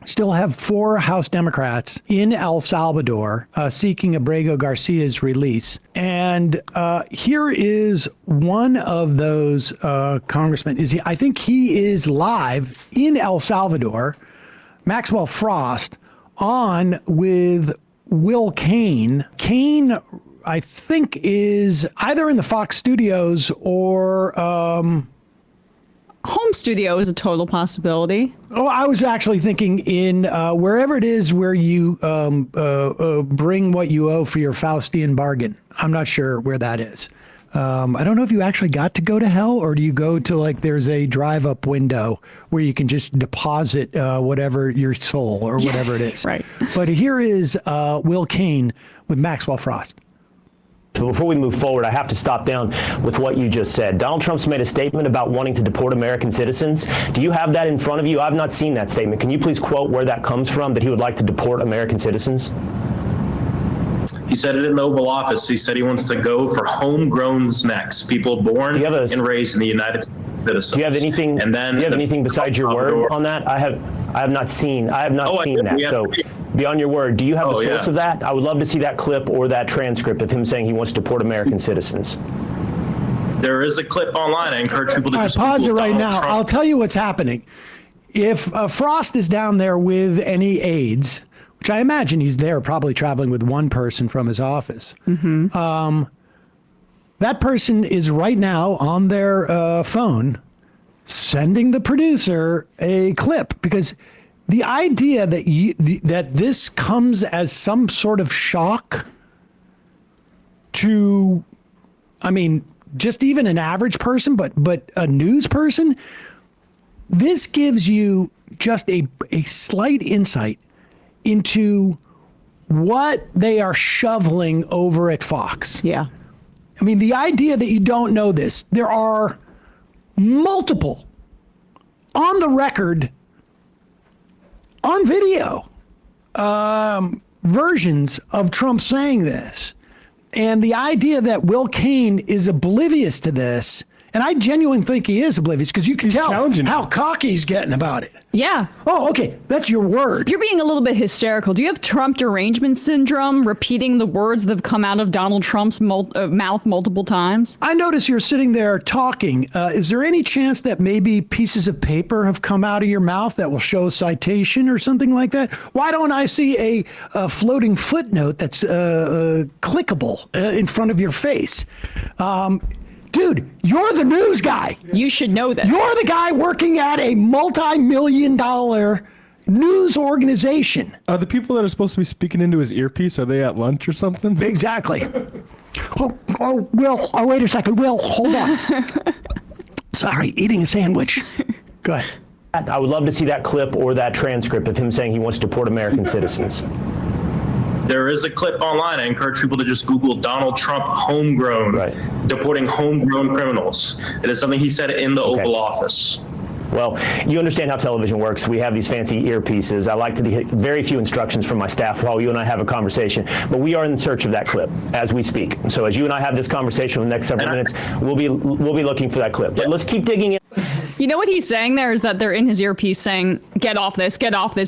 still have 4 House Democrats in El Salvador seeking Abrego Garcia's release. And here is one of those congressmen. I think he is live in El Salvador, Maxwell Frost, on with Will Cain. Cain, I think, is either in the Fox studios or home studio is a total possibility. Oh, I was actually thinking in wherever it is where you bring what you owe for your Faustian bargain. I'm not sure where that is. I don't know if you actually got to go to hell, or do you go to, like, there's a drive-up window where you can just deposit whatever your soul or whatever it is. Right. But here is Will Cain with Maxwell Frost. So before we move forward, I have to stop down with what you just said. Donald Trump's made a statement about wanting to deport American citizens. Do you have that in front of you? I've not seen that statement. Can you please quote where that comes from, that he would like to deport American citizens? He said it in the Oval Office. He said he wants to go for homegrowns next, people born and raised in the United States. Citizens. Do you have anything? And then do you have anything besides your word on that? I have not seen that. So beyond your word, do you have a source of that? I would love to see that clip or that transcript of him saying he wants to deport American citizens. There is a clip online. I encourage people to just pause it right now. Trump. I'll tell you what's happening. If Frost is down there with any aides, which I imagine he's there probably traveling with one person from his office, that person is right now on their phone sending the producer a clip, because the idea that that this comes as some sort of shock to, I mean, just even an average person, but a news person, this gives you just a slight insight into what they are shoveling over at Fox. Yeah. I mean, the idea that you don't know this, there are multiple on the record, on video, versions of Trump saying this. And the idea that Will Cain is oblivious to this, and I genuinely think he is oblivious, because you can tell how cocky he's getting about it. Yeah. Oh, okay. That's your word. You're being a little bit hysterical. Do you have Trump derangement syndrome, repeating the words that have come out of Donald Trump's mouth multiple times? I notice you're sitting there talking. Is there any chance that maybe pieces of paper have come out of your mouth that will show a citation or something like that? Why don't I see a floating footnote that's clickable in front of your face? Dude, you're the news guy. You should know that. You're the guy working at a multi-million-dollar news organization. Are the people that are supposed to be speaking into his earpiece, are they at lunch or something? Exactly. Will, wait a second. Will, hold on. Sorry, eating a sandwich. Go ahead. I would love to see that clip or that transcript of him saying he wants to deport American citizens. There is a clip online. I encourage people to just Google Donald Trump homegrown, deporting homegrown criminals. It is something he said in the Oval Office. Well, you understand how television works. We have these fancy earpieces. I like to get very few instructions from my staff while you and I have a conversation, but we are in search of that clip as we speak. So as you and I have this conversation in the next several minutes, we'll be looking for that clip. But let's keep digging in. You know what he's saying there is that they're in his earpiece saying, get off this,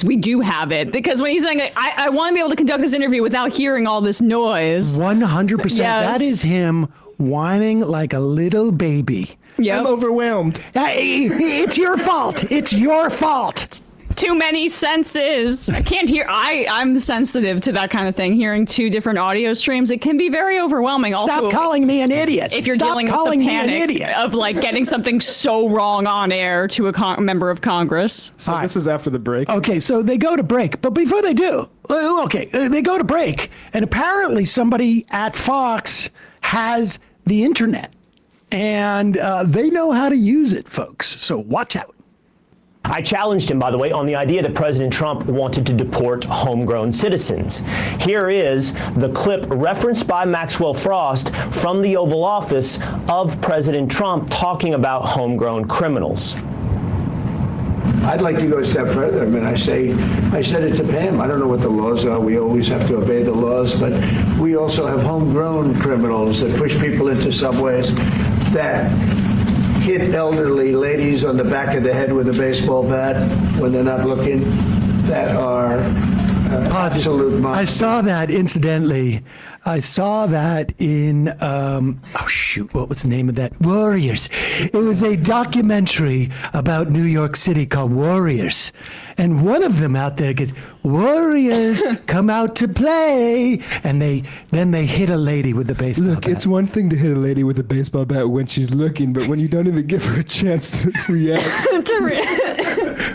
we do have it. Because when he's saying, I want to be able to conduct this interview without hearing all this noise. 100%. Yes. That is him whining like a little baby. Yep. I'm overwhelmed. It's your fault. It's your fault. Too many senses. I can't hear. I'm sensitive to that kind of thing. Hearing 2 different audio streams, it can be very overwhelming. Stop calling me an idiot. If you're dealing with the panic of like getting something so wrong on air to a member of Congress. So this is after the break. Okay, so they go to break, but before they do, they go to break, and apparently somebody at Fox has the internet, and they know how to use it, folks. So watch out. I challenged him, by the way, on the idea that President Trump wanted to deport homegrown citizens. Here is the clip referenced by Maxwell Frost from the Oval Office of President Trump talking about homegrown criminals. I'd like to go a step further. I mean, I said it to Pam. I don't know what the laws are. We always have to obey the laws, but we also have homegrown criminals that push people into subways, that hit elderly ladies on the back of the head with a baseball bat when they're not looking, that are absolute I monsters. saw that, incidentally. I saw that in, what was the name of that? Warriors. It was a documentary about New York City called Warriors. And one of them out there gets, Warriors, come out to play. And then they hit a lady with the baseball Look, bat. it's one thing to hit a lady with a baseball bat when she's looking, but when you don't even give her a chance to react.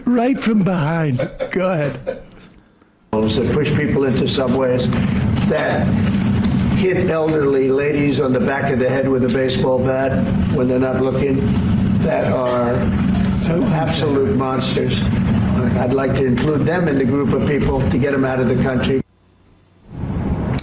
Right from behind. Go ahead. That push people into subways, that hit elderly ladies on the back of the head with a baseball bat when they're not looking, that are absolute monsters. I'd like to include them in the group of people to get them out of the country.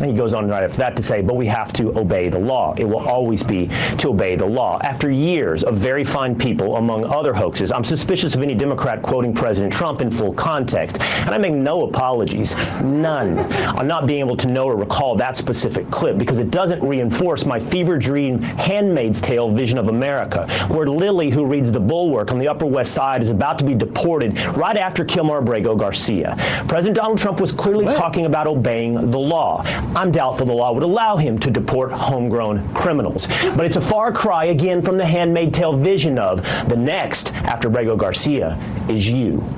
And he goes on right after that to say, but we have to obey the law. It will always be to obey the law. After years of very fine people, among other hoaxes, I'm suspicious of any Democrat quoting President Trump in full context. And I make no apologies, none, on not being able to know or recall that specific clip because it doesn't reinforce my fever dream Handmaid's Tale vision of America, where Lily, who reads The Bulwark on the Upper West Side, is about to be deported right after Kilmar Abrego Garcia. President Donald Trump was clearly talking about obeying the law. I'm doubtful the law would allow him to deport homegrown criminals. But it's a far cry, again, from the Handmaid's Tale vision of the next, after Abrego Garcia, is you.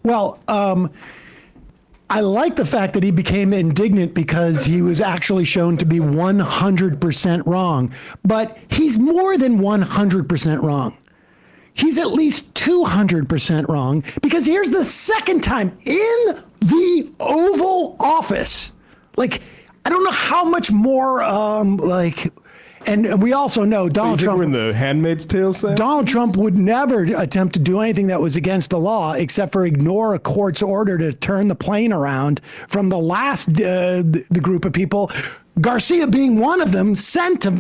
Well, I like the fact that he became indignant because he was actually shown to be 100% wrong. But he's more than 100% wrong. He's at least 200% wrong because here's the second time in the Oval Office. Like, I don't know how much more, and we also know Donald Trump. We're in the Handmaid's Tale saying? Donald Trump would never attempt to do anything that was against the law except for ignore a court's order to turn the plane around from the last the group of people, Garcia being one of them, sent to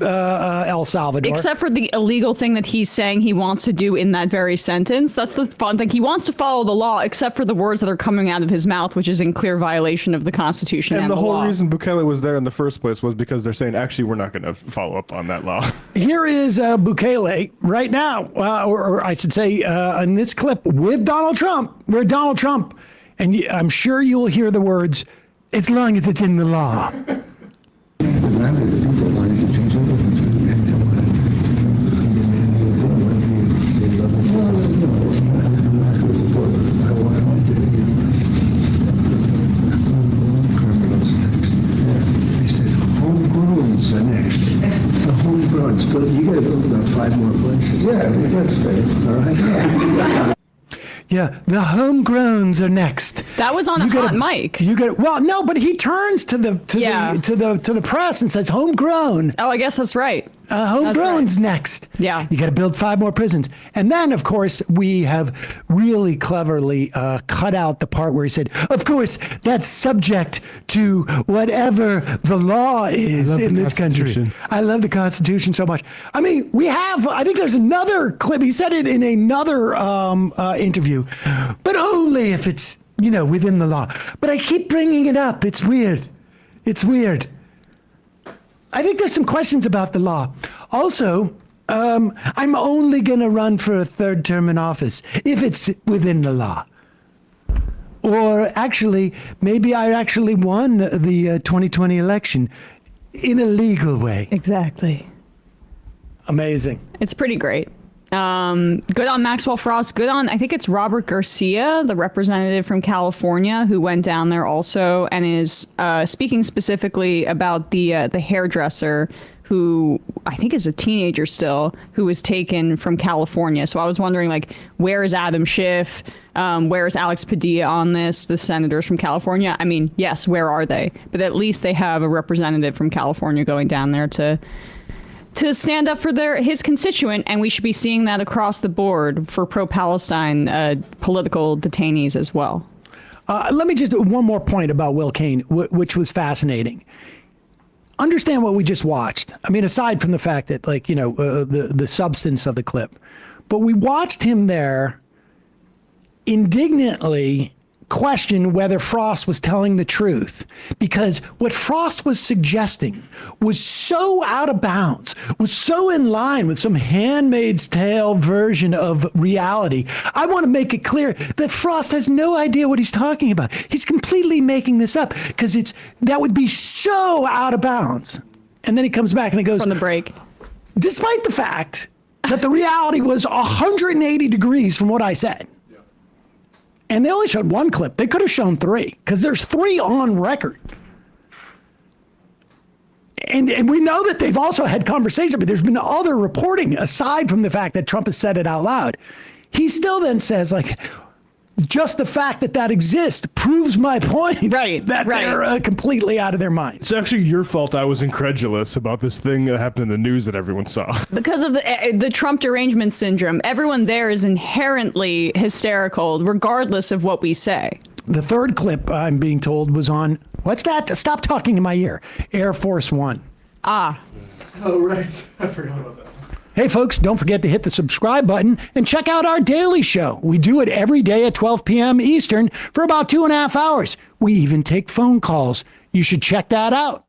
El Salvador. Except for the illegal thing that he's saying he wants to do in that very sentence. That's the fun thing. He wants to follow the law, except for the words that are coming out of his mouth, which is in clear violation of the Constitution and And the whole law. reason Bukele was there in the first place was because they're saying, actually, we're not going to follow up on that law. Here is Bukele right now, or I should say in this clip with Donald Trump, where Donald Trump, and I'm sure you'll hear the words, as long as it's in the law. But you got to build about 5 more places. Yeah, that's fair. All right. Yeah, the homegrowns are next. That was on a hot mic. You got well, no, but he turns to the press and says, "Homegrown." Oh, I guess that's right. Homegrown's next. Yeah. You got to build 5 more prisons. And then, of course, we have really cleverly cut out the part where he said, of course, that's subject to whatever the law is in this country. I love the Constitution so much. I mean, I think there's another clip. He said it in another interview, but only if it's, within the law. But I keep bringing it up. It's weird. It's weird. I think there's some questions about the law. Also, I'm only going to run for a 3rd term in office if it's within the law. Or actually, maybe I actually won the 2020 election in a legal way. Exactly. Amazing. It's pretty great. Good on Maxwell Frost. Good on, I think it's Robert Garcia, the representative from California, who went down there also and is speaking specifically about the hairdresser who I think is a teenager still, who was taken from California. So I was wondering, where is Adam Schiff? Where is Alex Padilla on this? The senators from California. I mean, yes, where are they? But at least they have a representative from California going down there to stand up for his constituent, and we should be seeing that across the board for pro-Palestine political detainees as well. Let me just one more point about Will Cain, which was fascinating. Understand what we just watched. I mean, aside from the fact that, the substance of the clip, but we watched him there indignantly question whether Frost was telling the truth, because what Frost was suggesting was so out of bounds, was so in line with some Handmaid's Tale version of reality. I want to make it clear that Frost has no idea what he's talking about. He's completely making this up because that would be so out of bounds. And then he comes back and he goes, From the break. despite the fact that the reality was 180 degrees from what I said. And they only showed one clip. They could have shown 3 because there's 3 on record. And we know that they've also had conversation, but there's been other reporting aside from the fact that Trump has said it out loud. He still then says, like, just the fact that exists proves my point. Right, That right. they're completely out of their minds. It's actually your fault I was incredulous about this thing that happened in the news that everyone saw. Because of the Trump derangement syndrome, everyone there is inherently hysterical, regardless of what we say. The third clip, I'm being told, was on, what's that? Stop talking in my ear. Air Force One. Ah. Oh, right. I forgot about that. Hey, folks, don't forget to hit the subscribe button and check out our daily show. We do it every day at 12 p.m. Eastern for about 2.5 hours. We even take phone calls. You should check that out.